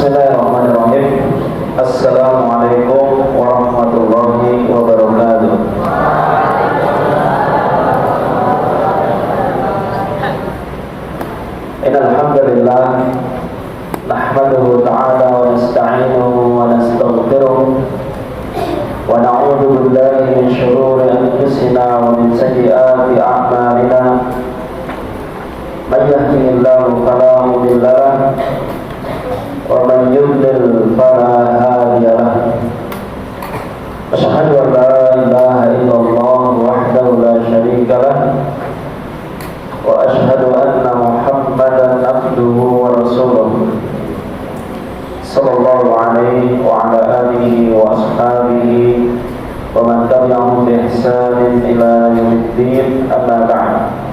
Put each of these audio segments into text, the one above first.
Bismillahirrahmanirrahim. Assalamualaikum warahmatullahi wabarakatuh. Innal hamdalillah nahmaduhu ta'ala wa nasta'inuhu wa nastaghfiruh wa na'udzu billahi min shururi anfusina wa min sayyiati a'malina. May yahdihillahu fala mudilla lahu wa man yudlil fala hadiya lahu. Asyhadu an la ilaha illallah wahdahu la syarika lahu wa asyhadu anna Muhammadan abduhu wa rasuluh sallallahu alaihi wa ala alihi wa ashabihi wa man tabi'ahum bi ihsanin ila yaumiddin. Amma ba'd.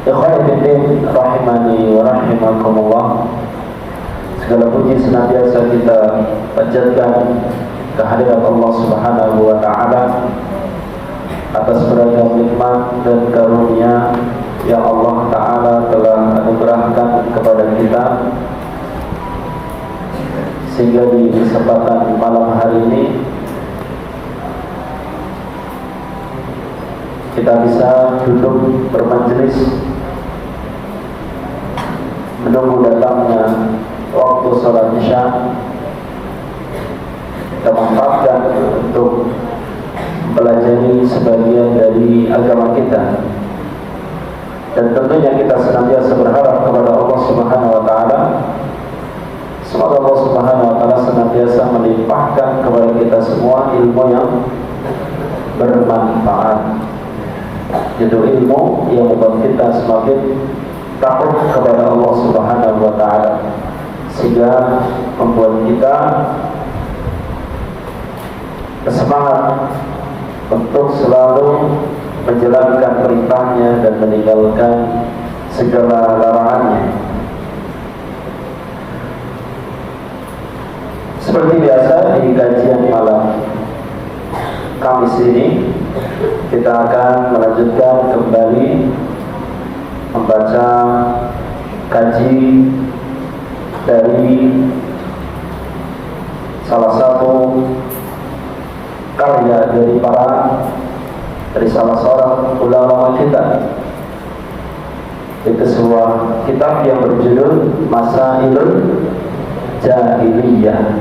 Ikhwani fiddin rahimani wa rahimakumullah. Segala puji senantiasa kita panjatkan kehadirat Allah Subhanahu wa taala atas beragam nikmat dan karunia yang Allah taala telah anugerahkan kepada kita, sehingga di kesempatan malam hari ini kita bisa duduk bermajelis menunggu datangnya waktu sholat isya. Kita manfaatkan untuk mempelajari sebagian dari agama kita, dan tentunya kita senantiasa berharap kepada Allah Subhanahu wa taala, semoga Allah Subhanahu wa taala senantiasa melimpahkan kepada kita semua ilmu yang bermanfaat, yaitu ilmu yang membuat kita semakin takut kepada Allah Subhanahu wa taala, sehingga membuat kita bersemangat untuk selalu menjalankan perintahnya dan meninggalkan segala larangannya. Seperti biasa di kajian malam Kamis ini, kita akan melanjutkan kembali membaca kaji dari salah satu karya dari salah seorang ulama kita, itu sebuah kitab yang berjudul Masailul Jahiliyah.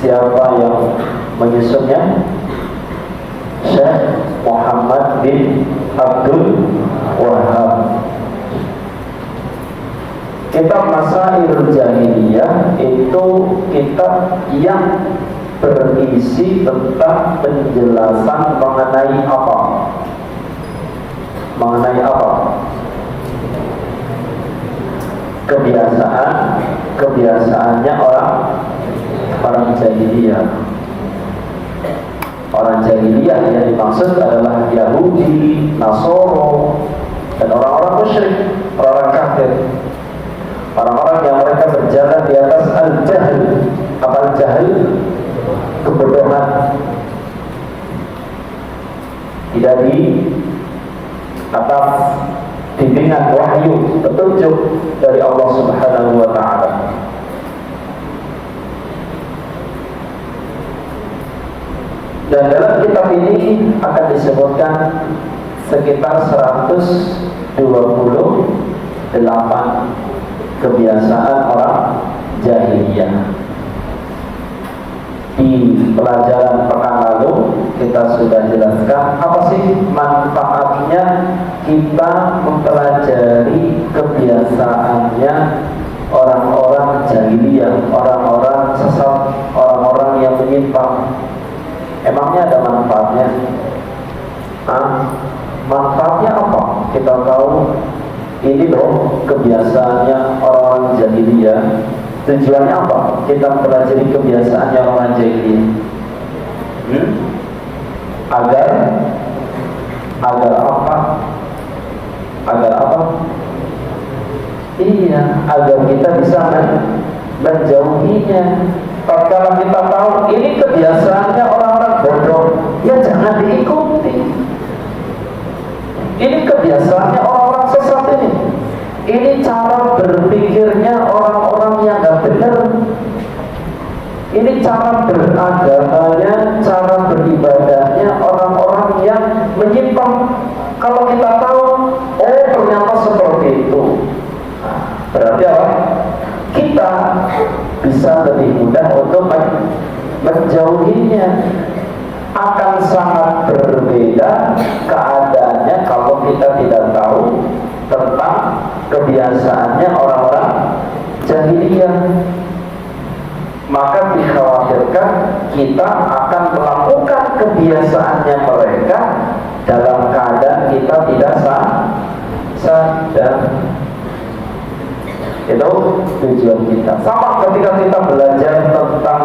Siapa yang menyusunnya? Syekh Muhammad bin Abdul Wahab. Kitab Masailul Jahiliyah itu kitab yang berisi tentang penjelasan mengenai apa? Mengenai apa? Kebiasaannya orang jahiliyah. Orang jahiliyah yang dimaksud adalah Yahudi, Nasoro, dan orang-orang musyrik, orang kafir. Orang-orang yang mereka berjalan di atas al-jahl. Apa al-jahl? Kebodohan. Tidak di atas bimbingan wahyu, petunjuk dari Allah Subhanahu wa taala. Dan dalam kitab ini akan disebutkan sekitar 128 kebiasaan orang jahiliyah. Di pelajaran pekan lalu kita sudah jelaskan apa sih manfaatnya kita mempelajari kebiasaannya orang-orang jahiliyah, orang-orang sesat, orang-orang yang menyimpang. Emangnya ada manfaatnya? Manfaatnya apa? Kita tahu ini loh kebiasaannya orang-orang jahiliyah. Tujuannya apa? Kita mempelajari kebiasaannya orang jahiliyah. Agar apa? Agar apa? Iya, agar kita bisa menjauhinya. Kalau kita tahu ini kebiasaannya orang-orang bodoh, ya jangan diikuti. Ini kebiasaannya orang-orang sesat ini, Ini cara berpikirnya orang-orang yang nggak benar. Ini cara beragamanya, cara beribadahnya orang-orang yang menyimpang. Kalau kita tahu, oh ternyata seperti itu, berarti apa? Kita bisa lebih mudah untuk menjauhinya. Akan sangat berbeda keadaannya kalau kita tidak tahu tentang kebiasaannya orang-orang jahiliyah. Maka dikhawatirkan kita akan melakukan kebiasaannya mereka dalam keadaan kita tidak sadar. Itu tujuan kita. Sama ketika kita belajar tentang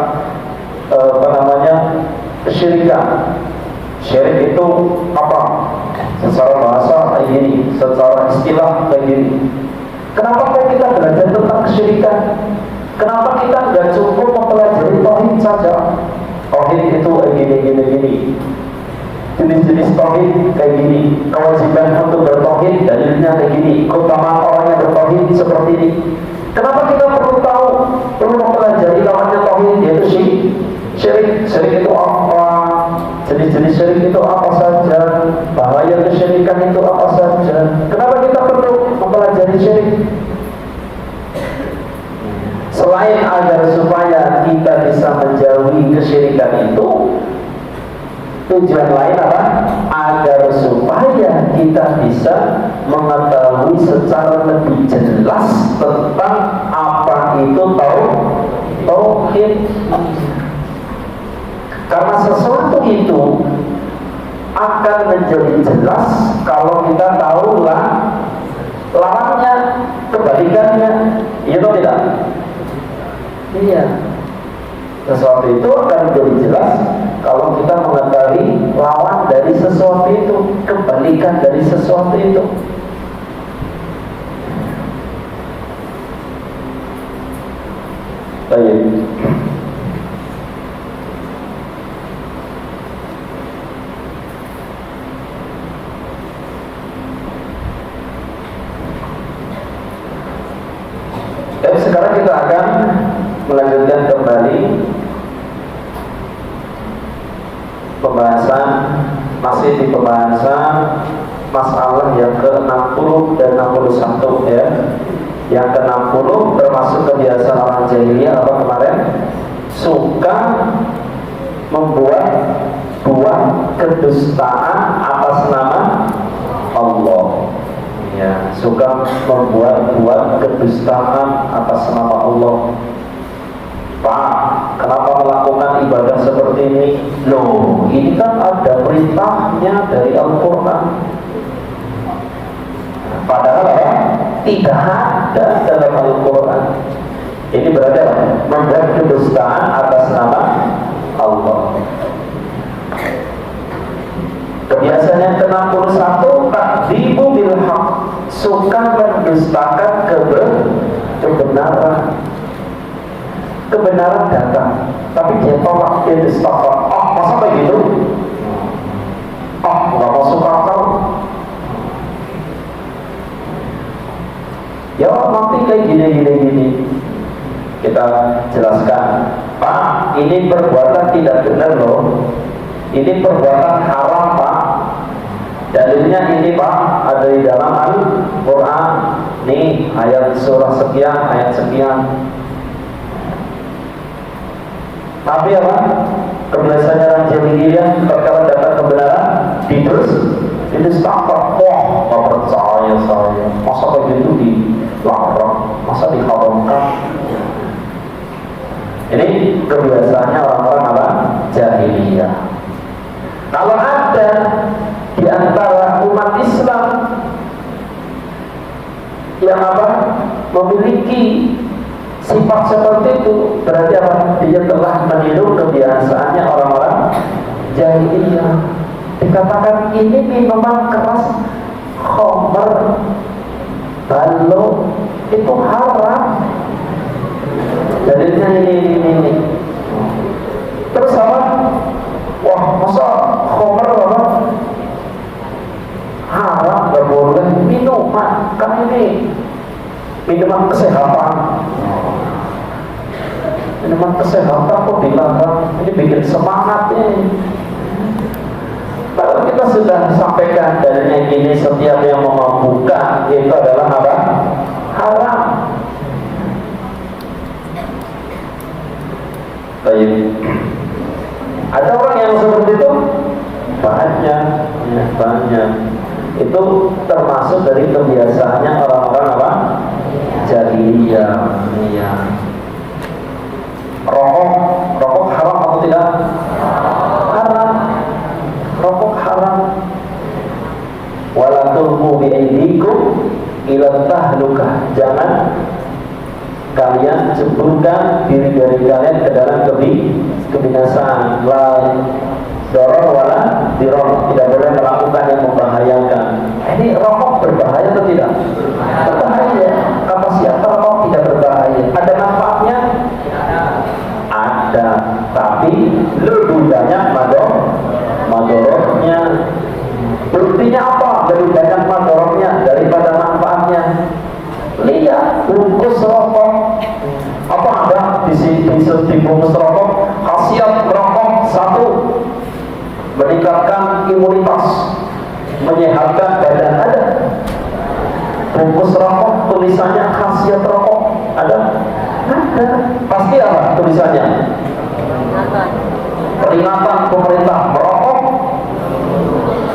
kesyirikan. Syirik itu apa? Secara bahasa kayak gini, secara istilah kayak gini. Kenapa kok kita belajar tentang kesyirikan? Kenapa kita nggak cukup mempelajari tauhid saja? Tauhid itu gini. Jenis-jenis tauhid kayak gini. Kewajiban untuk bertauhid dalilnya kayak gini. Keutamaan orang yang bertauhid seperti ini. Kenapa kita perlu tahu, perlu mempelajari lawannya tauhid, yaitu syirik? Syirik itu apa? Jenis-jenis syirik itu apa saja? Bahaya kesyirikan itu apa saja? Kenapa kita perlu mempelajari syirik? Selain agar supaya kita bisa menjauhi kesyirikan itu, tujuan lain apa? Agar supaya kita bisa mengetahui secara lebih jelas tentang apa itu tauhid. Karena sesuatu itu akan menjadi jelas kalau kita tahu lawannya, kebalikannya. Iya atau tidak? Iya. Sesuatu itu akan menjadi jelas kalau kita mengetahui lawan dari sesuatu itu, kebalikan dari sesuatu itu. Baik. Sekarang kita akan melanjutkan kembali pembahasan, masih di pembahasan masalah yang ke-60 dan 61 ya. Yang ke-60 termasuk kebiasaan orang jahiliyah apa kemarin? Suka membuat buah kedustaan atas nama Allah. Ya, suka membuat kedustaan atas nama Allah. Pak, kenapa melakukan ibadah seperti ini? Loh, ini kan ada perintahnya dari Al-Quran. Padahal apa? Tidak ada dalam Al-Quran. Ini berarti apa? Membuat kedustaan atas nama Allah. Kebiasaan yang ke-61, takdzibu bil haq, suka mendustakan kebenaran. Kebenaran datang, tapi dia tolak, dia dustakan. Masa kayak gitu? Nggak masuk akal. Ya nanti kayak gini. Kita jelaskan, Pak, ini perbuatan tidak benar loh. Ini perbuatan haram, Pak. Dalilnya ini, Pak, ada di dalam Al-Quran. Nih, ayat surah sekian, ayat sekian. Tapi apa? Kebiasaan orang jahiliyah kalau dapat kebenaran didustakan. Wah, nggak percaya saya. Masa kayak gitu dilarang? Masa diharamkan? Ini kebiasaannya orang-orang apa? Jahiliyah. Kalau ada di antara umat Islam yang apa? Memiliki sifat seperti itu, berarti apa? Dia telah meniru kebiasaannya orang-orang jahiliyah. Dikatakan ini minuman keras, khamr, balo, itu haram. Dalilnya ini. Terus apa? Wah, masa khamr apa? Haram, gak boleh minuman. Kan ini minuman kesehatan. Minuman kesehatan kok dilarang? Ini bikin semangat ini. Kalau kita sudah sampaikan dalilnya gini, setiap yang memabukkan itu adalah apa? Haram. Baik. Ada orang yang seperti itu? Banyak, ya, banyak. Itu termasuk dari kebiasaannya orang-orang apa? Jahiliyah. Ya. Rokok haram atau tidak? Haram. Rokok haram. Wala tulqu bi aydikum ila tahlukah. Jangan kalian jeburkan diri dari kalian ke dalam kebinasaan. La doror wala diror. Tidak boleh melakukan yang membahayakan. Ini rokok berbahaya atau tidak? Berbahaya. Kata siapa rokok tidak berbahaya? Ada manfaatnya? Ada. Tapi lebih banyak madorotnya. Buktinya apa? Lebih banyak madorotnya daripada manfaatnya. Lihat bungkus rokok. Apa ada di bungkus rokok? Khasiat rokok satu, meningkatkan imunitas, menyehatkan badan. Ada. Bungkus rokok tulisannya khasiat rokok. Ada. Ada. Pasti apa tulisannya? Peringatan pemerintah merokok.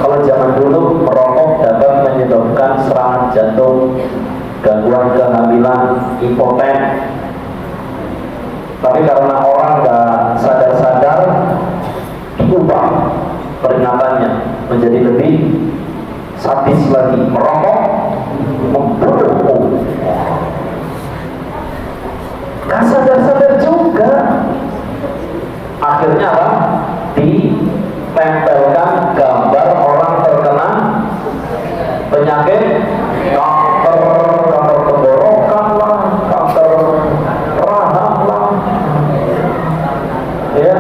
Kalau zaman dulu merokok dapat menyebabkan serangan jantung, gangguan kehamilan, impoten. Tapi karena orang nggak sadar-sadar, diubah peringatannya menjadi lebih sadis lagi. Merokok membunuh. Nggak sadar-sadar juga. Akhirnya apa? Ditempelkan gambar orang terkena penyakit kanker tenggorokan lah, kanker rahang lah. Ya,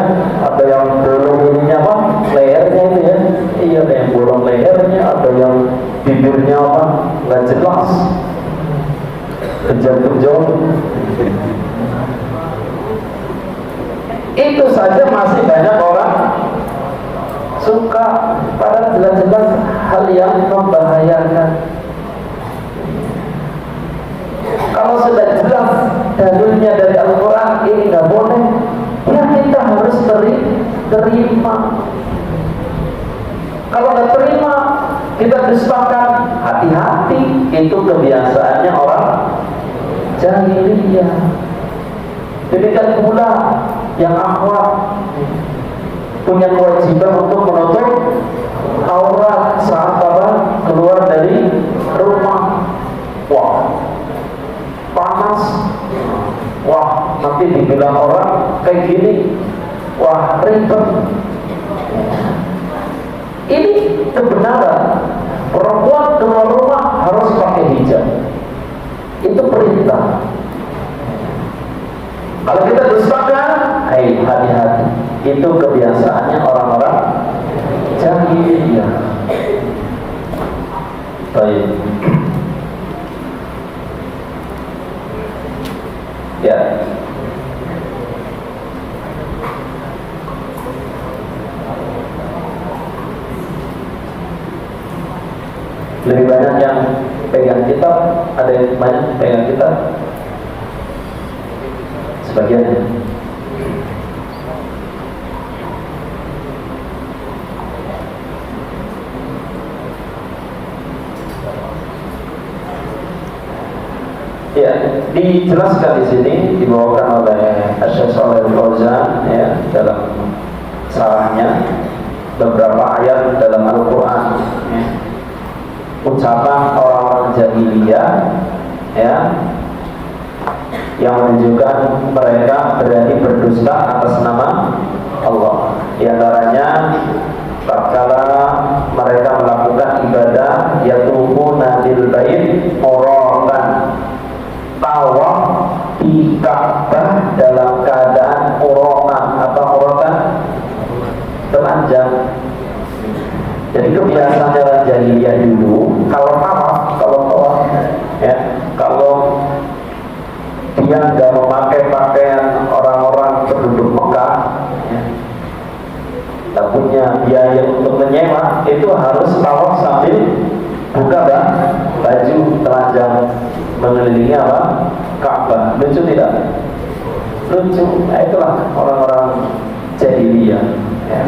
ada yang bolong ininya apa? Lehernya itu ya. Iya, ada yang bolong lehernya, ada yang bibirnya apa? Nggak jelas. Kejam-kejam. Itu saja masih banyak orang suka, padahal jelas-jelas hal yang membahayakan. Kalau sudah jelas dalilnya dari Al-Quran ini nggak boleh, ya kita harus terima. Kalau nggak terima, kita dustakan. Hati-hati, itu kebiasaannya orang jahiliyah. Demikian pula yang akhwat punya kewajiban untuk menutup aurat saat keluar dari rumah. Wah, panas. Wah, nanti dibilang orang kayak gini. Wah, ribet. Ini kebenaran. Perempuan keluar rumah harus pakai hijab. Itu perintah. Kalau kita dustakan, hati-hati. Itu kebiasaannya orang-orang jahiliyah. Baik. Ya. Lebih banyak yang pegang kitab, ada yang banyak pegang kitab. Sebagiannya. Ya, dijelaskan di sini, dibawakan oleh Syekh Shalih Al-Fauzan ya, dalam sarahnya beberapa ayat dalam Al-Quran ya. Ucapan orang-orang jahiliyah ya, yang menunjukkan mereka berani berdusta atas nama Allah. Di antaranya tatkala mereka melakukan ibadah yatufuna bil bait uratan, tawaf di Ka'bah dalam keadaan uratan. Apa uratan? Telanjang. Jadi kebiasaannya orang jahiliyah dulu kalau tawaf, ya, kalau dia nggak memakai pakaian orang-orang penduduk Mekah, ya, tak punya biaya untuk menyewa, itu harus tawaf sambil buka baju telanjang mengelilingi apa? Ka'bah. Lucu tidak? Lucu. Nah, itulah orang-orang jahiliyah, ya.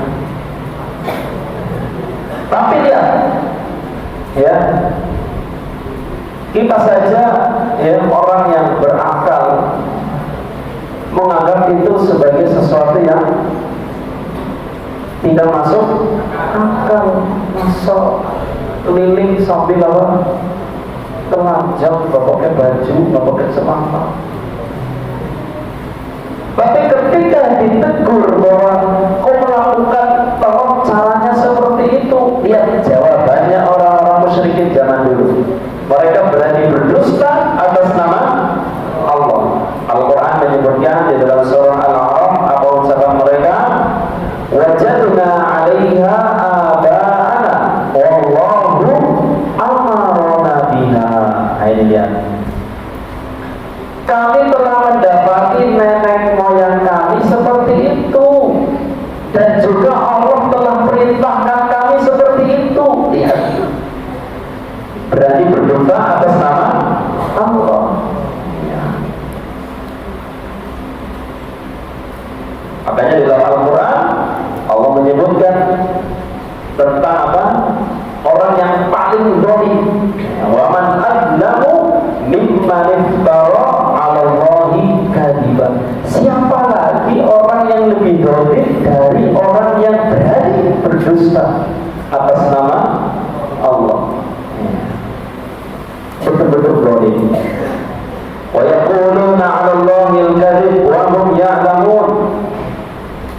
Tapi lihat, ya, kita saja, ya, orang yang berakal menganggap itu sebagai sesuatu yang tidak masuk akal. Masuk keliling sambil apa? Telanjang, nggak pakai baju, nggak pakai celana. Tapi ketika ditegur bahwa kau melakukan tawaf caranya seperti itu, lihat jawabannya orang-orang musyrikin zaman dulu. Mereka berani berdusta atas nama Allah. Al-Quran menyebutkan di dalam surah Al-A'raf apa ucapan mereka? Wajadna 'alaiha aba'ana wallahu amarna biha. Ini dia. Kami telah mendapati nenek moyang kami seperti itu, dan juga Allah telah perintahkan kami seperti itu. Lihat, berani berdosa atas nama Allah, ya. Makanya di dalam Al-Quran Allah menyebutkan tentang apa? Orang yang paling zalim. Wa man adlamu mimman iftara 'ala Allahi kadziban. Siapa lagi orang yang lebih zalim dari orang yang berani berdusta atas nama Allah? Betul-betul zalim. Wa yaquluna 'ala Allahi al-kadzib wa hum ya'lamun.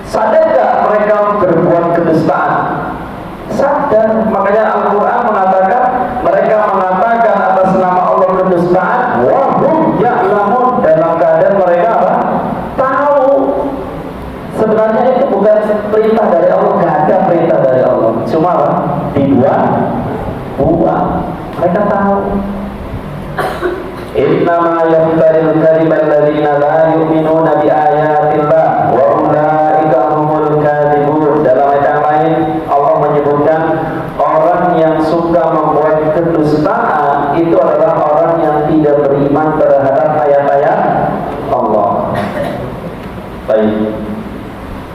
Sadar tak mereka berbuat kedustaan? Sadar. Makanya Al-Quran mengatakan mereka mengatakan atas nama Allah kedustaan, wa hum ya'lamun, dalam keadaan mereka apa? Tahu. Sebenarnya itu bukan perintah dari Allah, gak ada perintah dari Allah, cuma apa? Dibuat. Mereka tahu. Innama yaftaril kadhiba alladziina la yu'minuuna bi ayatillah wa ulaika humul kadzibun. Dalam ayat yang lain Allah menyebutkan orang yang suka membuat kedustaan itu adalah orang yang tidak beriman terhadap ayat-ayat Allah. Baik.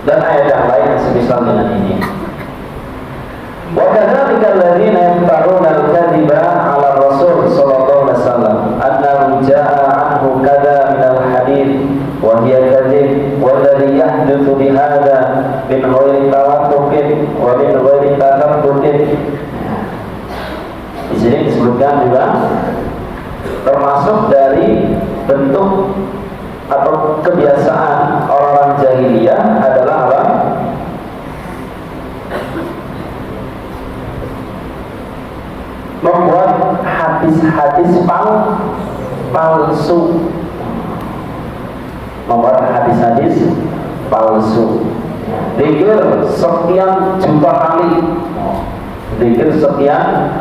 Dan ayat yang lain yang semisal dengan ini. Wa kadzalika alladziina yaftaruna al-kadhiba 'ala Rasul sallallahu alaihi wasallam annahu jaa'a anhu kadza min al-hadits wa hiya kadzib walladzi yahdutsu bihadza min ghairi tawaffuqin wa min ghairi takabbutin. Di sini disebutkan juga termasuk dari bentuk atau kebiasaan orang-orang jahiliyah adalah apa? Membuat hadis-hadis palsu. Membuat hadis-hadis palsu. Zikir sekian juta kali, zikir sekian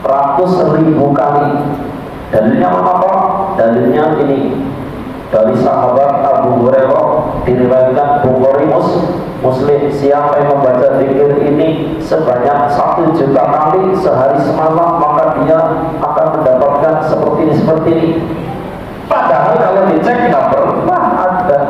ratus ribu kali. Dalilnya apa? Dalilnya ini dari sahabat Abu Hurairah, diriwayatkan Bukhari Muslim, siapa yang membaca zikir ini sebanyak 1 juta kali sehari semalam, maka dia akan mendapatkan seperti ini. Padahal kalau dicek nggak pernah ada,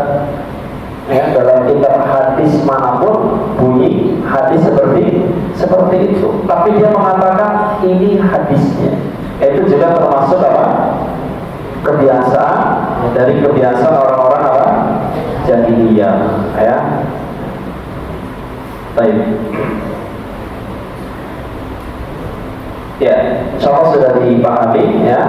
ya, dalam kitab hadis manapun bunyi hadis seperti itu. Tapi dia mengatakan ini hadisnya. Itu juga termasuk apa? Kebiasaan, dari kebiasaan orang-orang apa? Jahiliyah, ya. Baik. Ya, insyaallah sudah dipahami, ya.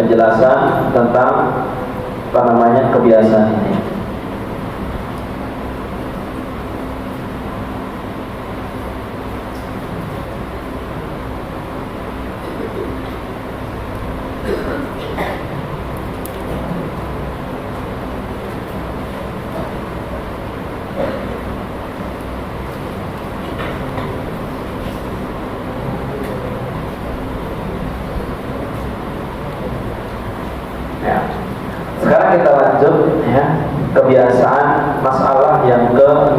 Penjelasan tentang apa namanya kebiasaan ini.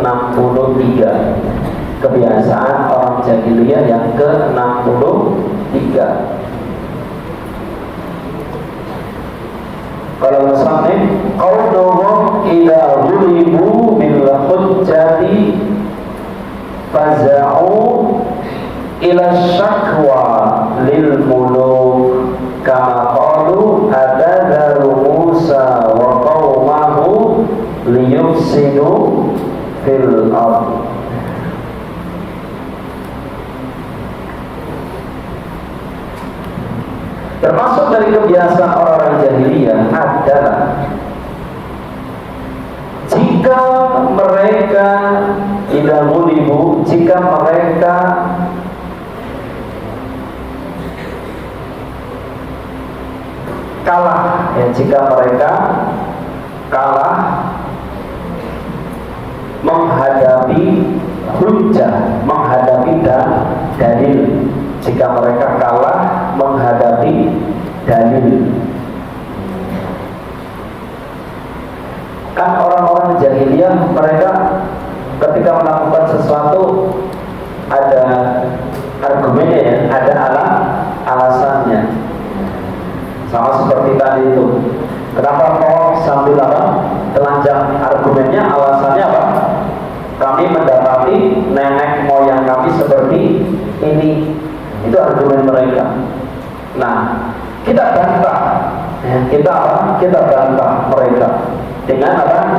ke-63. Kebiasaan orang jahiliyah yang ke-63. Kalau musannif qauluhum idza ghulibu bil hujjati faza'u ila syakwa lil muluk kama qalu adadaru Musa wa qaumahu liyufsidu fil ardh. Termasuk dari kebiasaan orang-orang jahiliyah adalah jika mereka tidak mulibu, jika mereka kalah, ya, jika mereka kalah menghadapi hujjah, menghadapi dalil. Jika mereka kalah menghadapi dalil. Kan orang-orang jahiliyah mereka ketika melakukan sesuatu ada argumennya, ya, ada alasannya. Sama seperti tadi itu. Kenapa kau sambil telanjang? Argumennya, alasannya apa? Kami mendapati nenek moyang kami seperti ini. Itu argumen mereka. Nah, kita bantah, ya, kita bantah mereka dengan apa?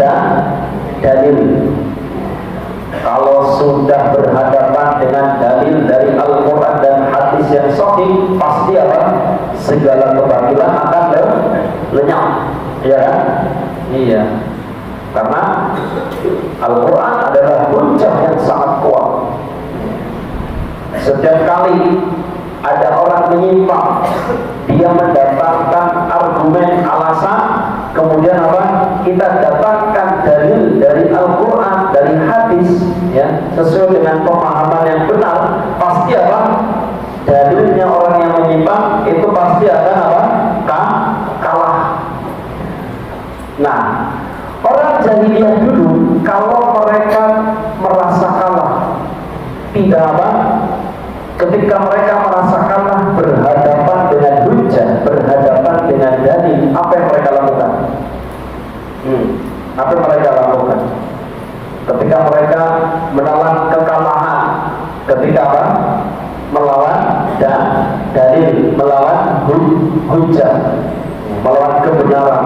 Dalil. Kalau sudah berhadapan dengan dalil dari Al-Quran dan hadis yang sahih, pasti apa? Segala kebatilan akan lenyap, ya kan? Iya. Karena Al-Quran adalah hujjah yang sangat kuat. Setiap kali ada orang menyimpang, dia mendatangkan argumen, alasan, kemudian apa? Kita dapatkan dalil dari Al-Quran, dari hadis, ya, sesuai dengan pemahaman yang benar. Pasti apa? Dalilnya orang yang menyimpang itu pasti akan apa? Kalah. Nah, orang jahiliyah dulu kalau mereka merasa kalah, tidak apa? Ketika mereka merasa kalah berhadapan dengan hujjah, berhadapan dengan dalil, apa yang mereka lakukan? Apa yang mereka lakukan? Ketika mereka menelan kekalahan, ketika apa? Melawan dalil, melawan hujjah, melawan kebenaran.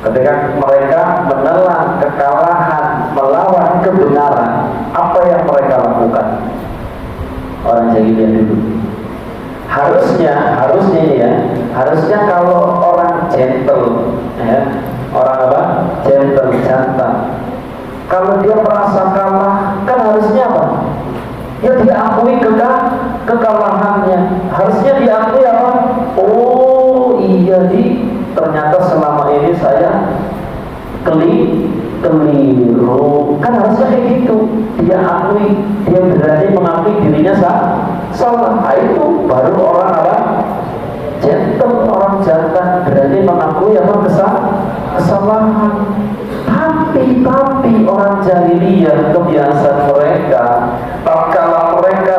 Ketika mereka menelan kekalahan, melawan kebenaran, apa yang mereka lakukan? Orang jahiliyah dulu. Harusnya ini ya, harusnya kalau orang gentle, ya, orang apa? Gentle, jantan. Kalau dia merasa kalah, kan harusnya apa? Ya diakui kekalahannya. Harusnya diakui apa? Oh iya, ternyata selama ini saya keliru. Kan harusnya kayak gitu. Dia akui, dia berani mengakui dirinya salah. Itu baru orang apa? Gentle, orang jantan, berani mengakui apa? Kesalahan. Tapi orang jahiliyah kebiasaan mereka, tatkala mereka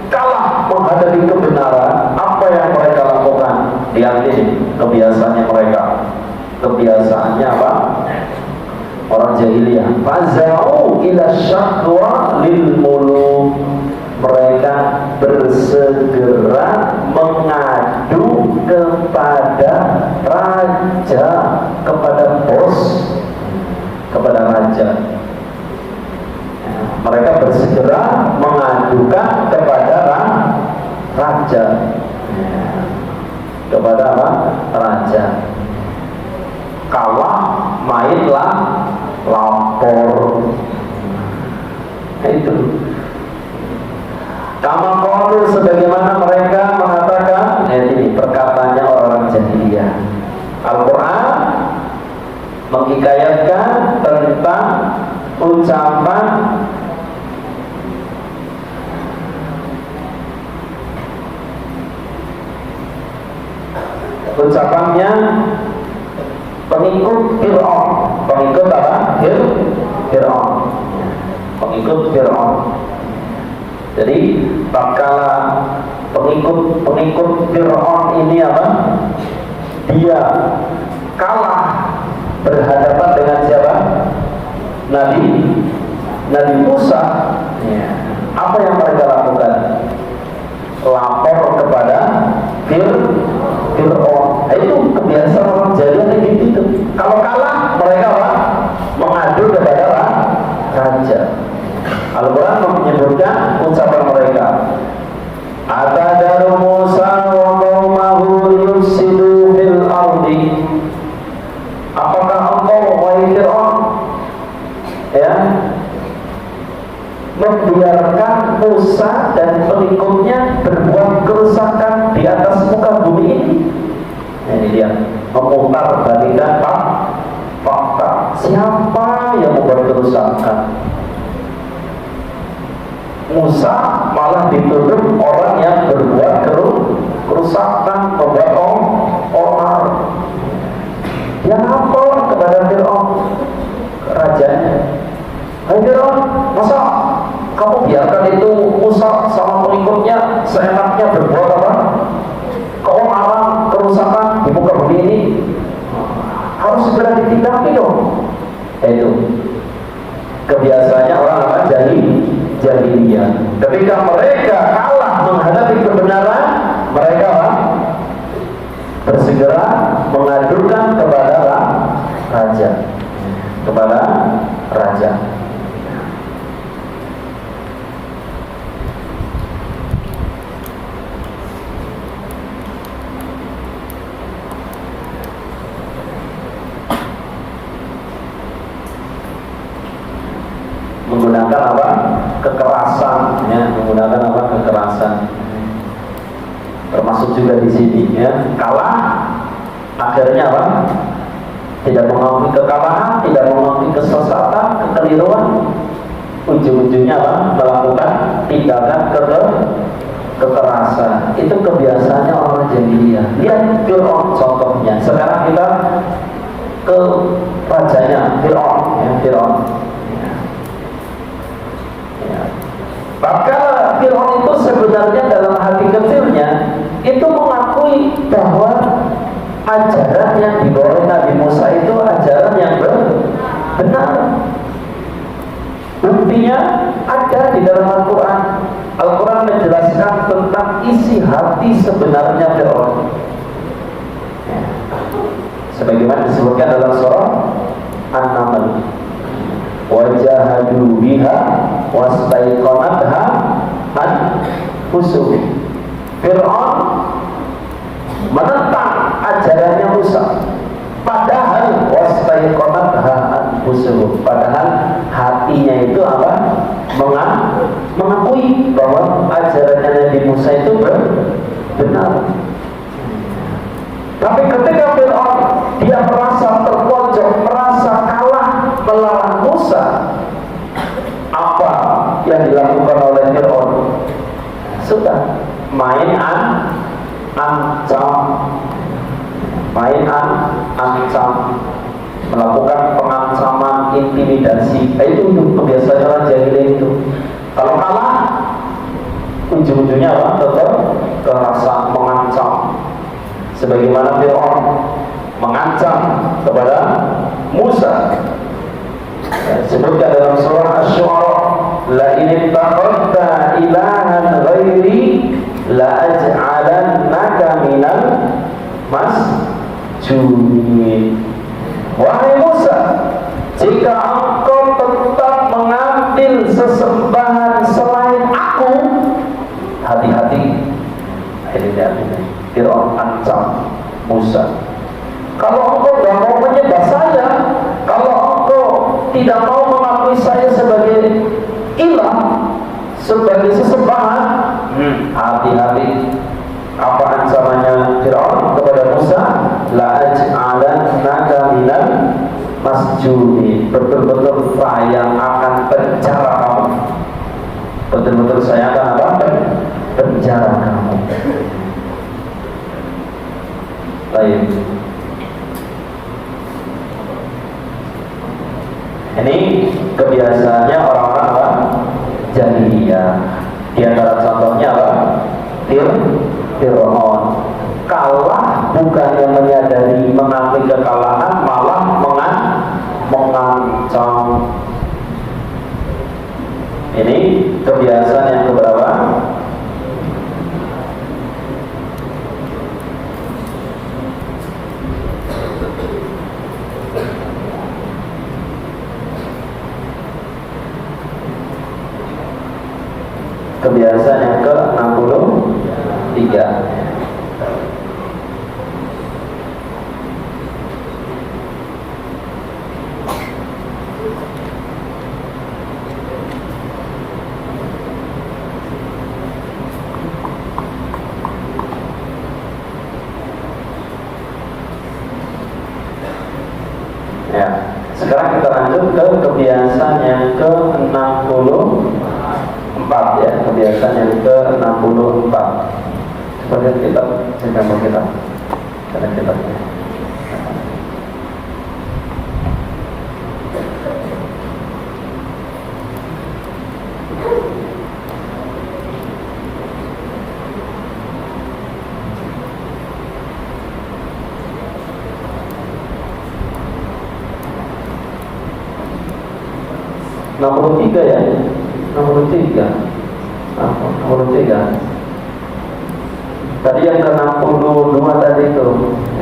kalah menghadapi kebenaran, apa yang mereka lakukan? Lihat ini kebiasaannya mereka. Kebiasaannya apa? Orang jahiliyah, faza'u ila syakwa lil muluk. Mereka bersegera mengadu kepada raja, kepada bos, kepada raja. Mereka bersegera mengadukan kepada raja, kepada apa? Raja. Kalah, mainlah lapor. Itu. Kama qalu, sebagaimana mereka mengatakan, ini perkataannya orang jahiliyah. Al-Quran menghikayatkan tentang ucapan ucapannya pengikut Fir'aun. Pengikut apa? Fir'aun. Pengikut Fir'aun. Jadi tatkala pengikut Fir'aun ini apa? Dia kalah berhadapan dengan siapa? Nabi Musa. Ya. Apa yang mereka lakukan? Lapor kepada Fir'aun. Itu kebiasaan orang jahiliyah gitu. Kalau kalah mereka apa? Mengadu kepada raja. Al-Quran menyebutkan ucapan mereka. Atadaru Musa wa qaumahu yufsidu fil ardi. Apakah engkau wahai Fir'aun membiarkan Musa dan pengikutnya berbuat kerusakan di atas muka bumi ini? Ini dia memutar balikan fakta. Siapa yang membuat kerusakan? Musa malah dituduh orang yang berbuat kerusakan, membuat onar. Dia lapor kepada Fir'aun, rajanya. Hai Fir'aun, masa kamu biarkan itu Musa sama pengikutnya seenaknya berbuat apa? Keonaran, kerusakan di muka bumi ini? Harus segera ditindaki dong. Itu kebiasaannya orang apa? Jahiliyah. Ketika mereka kalah menghadapi kebenaran, mereka bersegera mengadukan kepada raja. Menggunakan apa? Kekerasan, ya, kekerasan. Termasuk juga di sini, ya. Kalah, akhirnya apa? Tidak mengakui kekalahan, tidak mengakui kesesatan, kekeliruan. Ujung-ujungnya apa? Melakukan tindakan kekerasan. Itu kebiasaannya orang jahiliyah. Lihat Fir'aun contohnya. Sekarang kita ke rajanya Fir'aun. Maka Fir'aun itu sebenarnya dalam hati kecilnya itu mengakui bahwa ajaran yang dibawa oleh Nabi Musa itu ajaran yang benar. Buktinya ada di dalam Al-Quran. Al-Quran menjelaskan tentang isi hati sebenarnya Fir'aun. Sebagaimana disebutkan dalam surah An-Naml. Wajahadu biha wastaiqanatha anfusuhum. Fir'aun menentang ajarannya Musa, padahal wastaiqanatha anfusuhum, padahal hatinya itu apa? Mengakui bahwa ajarannya Nabi Musa itu benar. Tapi ketika Fir'aun dia merasa terpojok, merasa kalah melawan Musa, apa yang dilakukan oleh Fir'aun? Sudah ancam, melakukan pengancaman, intimidasi. Itu kebiasaan orang jahiliyah itu. Kalau kalah, ujung-ujungnya apa? Tetap kekerasan, mengancam. Sebagaimana Fir'aun mengancam kepada Musa. Sebutkan dalam surah Asy-Syu'ara, la in ittakhadta ilahan ghairi la aj'alannaka minal masjunin. Wahai Musa, jika engkau tetap mengambil sesembahan selain aku, hati-hati. Fir'aun ancam Musa, kalau engkau tidak mau menyembah saya, kalau engkau tidak mau mengakui saya sebagai ilah, sebagai sesembahan, hati-hati. Apa ancamannya Fir'aun kepada Musa? La aj'alannaka minal masjunin. Betul-betul saya akan penjara kamu. Betul-betul saya akan apa? Penjara kamu. Baik. Ini kebiasaannya orang-orang apa? Jahiliyah. Di antara contohnya apa? Fir'aun kalah bukannya menyadari mengakui kekalahan, malah mengancam. Ini kebiasaan yang keberapa? Kebiasaan yang ke-63. Ya, sekarang kita lanjut ke kebiasaan yang ke-64 ya, kebiasaan yang ke-64. Coba lihat kita, gambar kita. Ada kitabnya. Nomor 3 ya, nomor 3. Tadi yang ke-62 tadi itu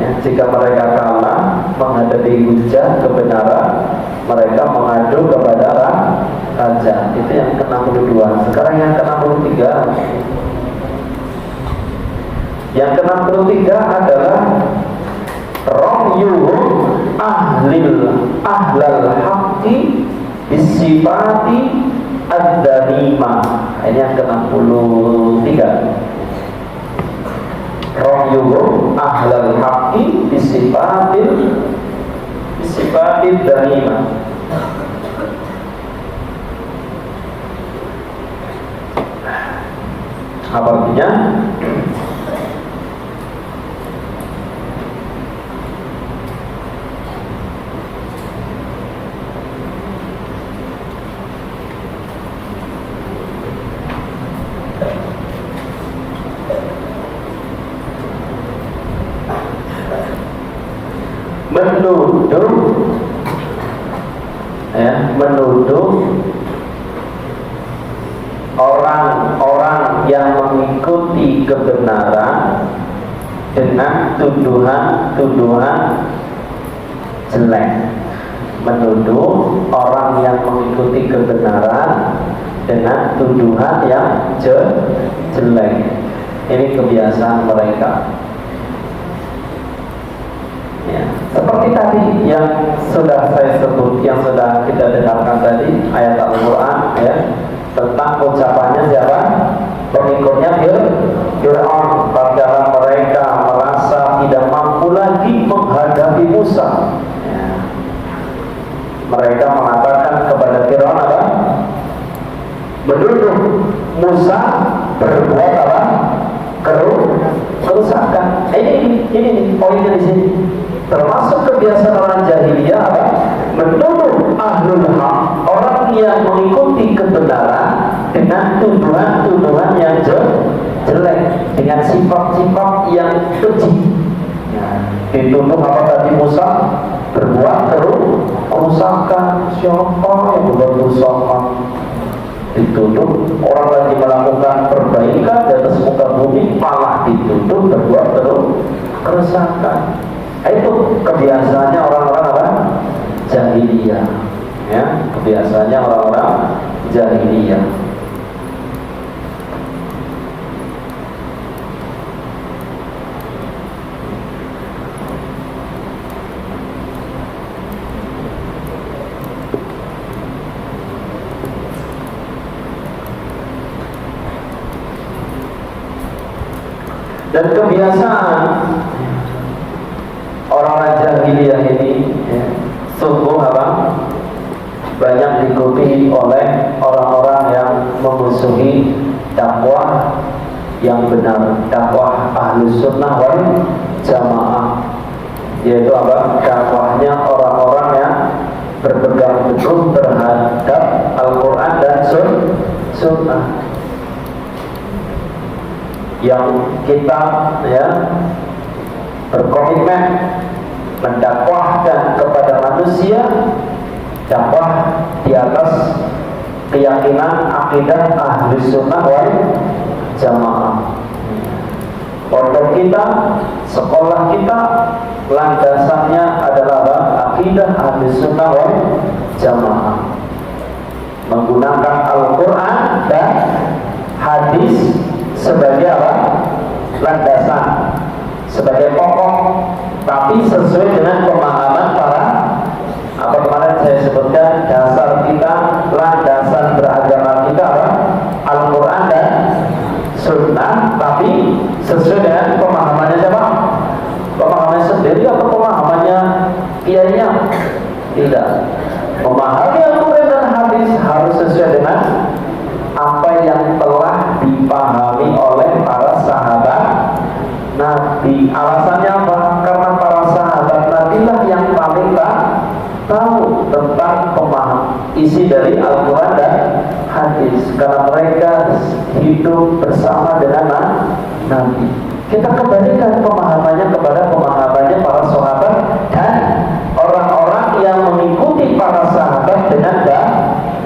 ya, jika mereka kalah menghadapi hujah kebenaran, mereka mengadu kepada raja. Itu yang ke-62. Sekarang yang ke-63. Yang ke-63 adalah ra'yuhum ahlal haqqi bisifati ad-danimah. Ini yang ke-63. Ra'yuhum ahlal haqqi bisifati ad-danimah. Apa artinya? Menuduh orang-orang yang mengikuti kebenaran dengan tuduhan jelek. Menuduh orang yang mengikuti kebenaran dengan tuduhan yang jelek. Ini kebiasaan mereka. Ya, seperti tadi yang sudah saya sebut, yang sudah kita dengarkan tadi, ayat Al-Quran ya, tentang ucapannya siapa? Pengikutnya Fir'aun. Tatkala mereka merasa tidak mampu lagi menghadapi Musa ya, mereka mengatakan kepada Fir'aun apa? Menuduh Musa berbuat apa? Kerusakan. Ini poinnya di sini. Termasuk kebiasaan orang jahiliyah apa? Menuduh ahlul haq, orang yang mengikuti kebenaran dengan tuduhan-tuduhan yang jelek, dengan sifat-sifat yang keji. Dituduh apa tadi Musa? Berbuat kerusakan. Siapa yang berbuat kerusakan? Dituduh orang lagi melakukan perbaikan di atas muka bumi, malah dituduh berbuat kerusakan. Itu kebiasaannya orang-orang apa? Jahiliyah ya, kebiasaannya orang-orang jahiliyah. Dan kebiasaan orang-orang jahiliyah ini ya, sungguh apa? Banyak diikuti oleh orang-orang yang memusuhi dakwah yang benar, dakwah Ahlus Sunnah wal Jamaah, yaitu apa? Dakwahnya orang-orang yang berpegang teguh terhadap Al-Quran dan Sunnah yang kita berkomitmen mendakwahkan kepada manusia dakwah di atas keyakinan akidah ahli sunnah wal jamaah. Pondok kita, sekolah kita, landasannya adalah akidah ahli sunnah wal jamaah, menggunakan Al-Quran dan hadis sebagai landasan, sebagai pokok, tapi sesuai dengan pemahaman para kemarin saya sebutkan dasar kita, landasan beragama kita Al-Quran dan Sunnah, tapi sesuai dengan pemahamannya siapa? Pemahamannya sendiri atau pemahamannya kiainya? Tidak. Memahami Al-Quran dan hadis harus sesuai dengan apa yang telah dipahami oleh para sahabat Nabi. Alasannya apa? Karena para sahabat Nabi lah yang paling tahu tentang isi dari Al-Quran dan hadis, karena mereka hidup bersama dengan Nabi. Kita kembalikan pemahamannya kepada pemahamannya para sahabat dan orang-orang yang mengikuti para sahabat dengan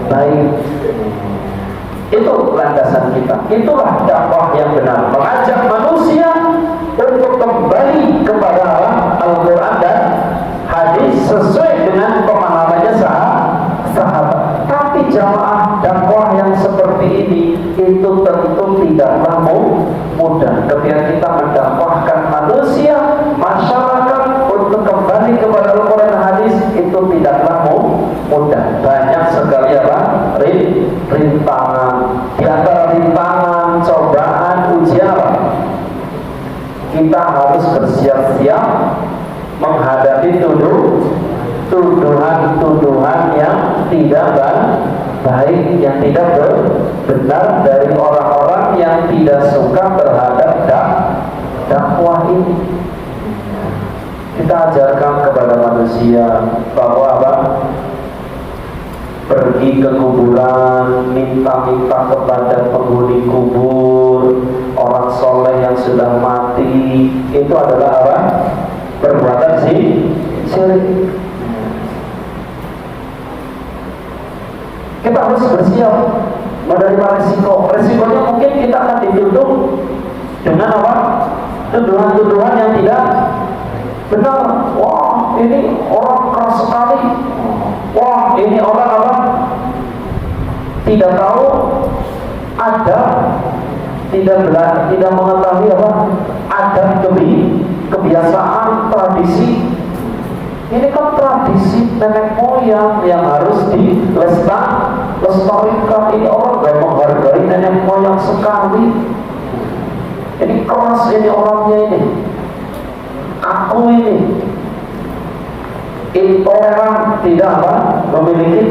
baik. Itu landasan kita. Itulah dakwah yang benar, mengajak manusia untuk kembali kepada Al-Quran dan hadis sesuai dengan pemahamannya sahabat. Tapi jamaah dakwah yang seperti ini itu tentu tidaklah mudah. Ketika kita mendakwahkan manusia, masyarakat untuk kembali kepada Al-Quran dan hadis, itu tidaklah mudah. Banyak sekali rintangan. Di antara rintangan, cobaan, ujian kita harus bersiap-siap menghadapi tuduhan-tuduhan yang tidak baik, yang tidak benar dari orang-orang yang tidak suka terhadap dakwah ini. Kita ajarkan kepada manusia bahwa pergi ke kuburan, minta-minta kepada penghuni kubur, orang soleh yang sudah mati, itu adalah perbuatan syirik. Kita harus bersiap menerima resiko. Resikonya mungkin kita akan dituduh dengan tuduhan-tuduhan yang tidak benar. Wah, ini orang keras sekali. Wah, ini orang tidak tahu adab, tidak mengetahui adab, kebiasaan, tradisi. Ini kan tradisi nenek moyang yang harus dilestarikan. Ini orang gak menghargai nenek moyang sekali. Ini keras ini orangnya ini. Aku ini intoleran, tidak memiliki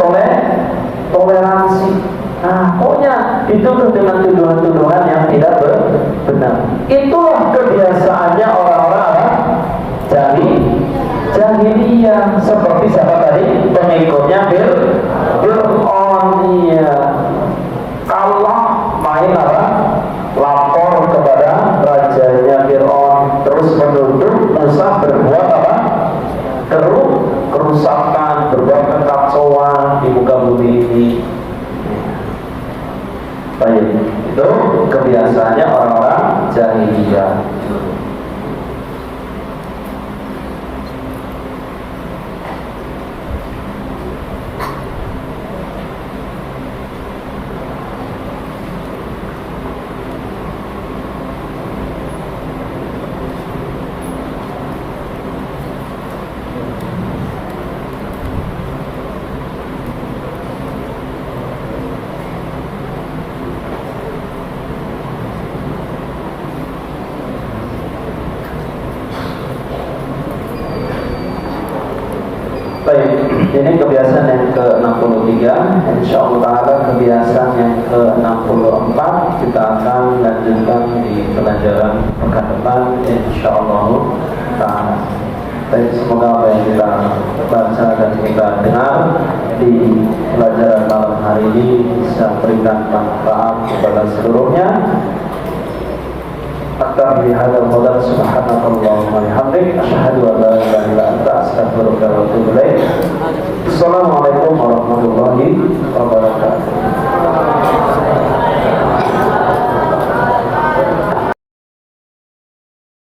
toleransi. Nah, pokoknya dituduh dengan tuduhan-tuduhan yang tidak benar. Itulah kebiasaannya orang-orang jahiliyah, seperti siapa tadi? Pengikutnya Fir'aun. Kalau main lapor kepada rajanya Fir'aun, terus menuduh Musa berbuat kerusakan, berbuat kekacauan di muka bumi ini. Baik, itu kebiasaannya orang-orang jahiliyah. Ini kebiasaan yang ke-63. Insyaallah ta'ala kebiasaan yang ke-64 kita akan lanjutkan di pelajaran pekan depan insyaallah ta'ala. Dan semoga apa yang kita baca dan kita dengar di pelajaran malam hari ini bisa memberikan manfaat kepada seluruhnya. Akhtar bihadzal qadar subhanakallahumma wa bihamdik asyhadu